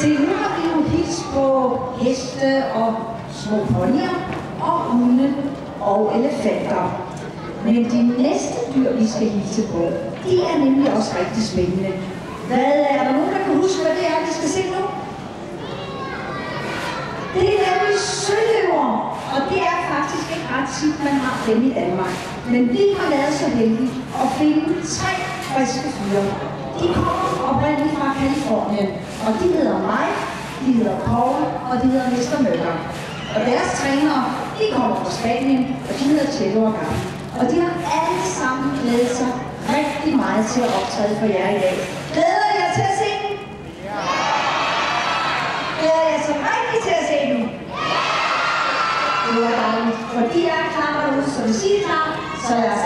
Se, nu har vi jo hils på heste og små ponyer og hunde og elefanter. Men de næste dyr, vi skal hilse på, de er nemlig også rigtig spændende. Hvad er der nogen, der kan huske, hvad det er, vi skal se nu? Det er nemlig søløver, og det er faktisk ikke ret tit, man har dem i Danmark. Men vi har været så heldige at finde 3 friske fyre. De kommer oprindeligt fra Californien, og de hedder Mike, de hedder Paul, og de hedder Mr. Murdoch. Og deres trænere, de kommer fra Spanien, og de hedder Cello og Gabi. Og de har alle sammen glædet sig rigtig meget til at optræde for jer i dag. Glæder I jer til at se dem? Ja! Glæder I jer så rigtig til at se dem? Ja! Det var dejligt, for de er klar derude, så hvis I er klar, så lad os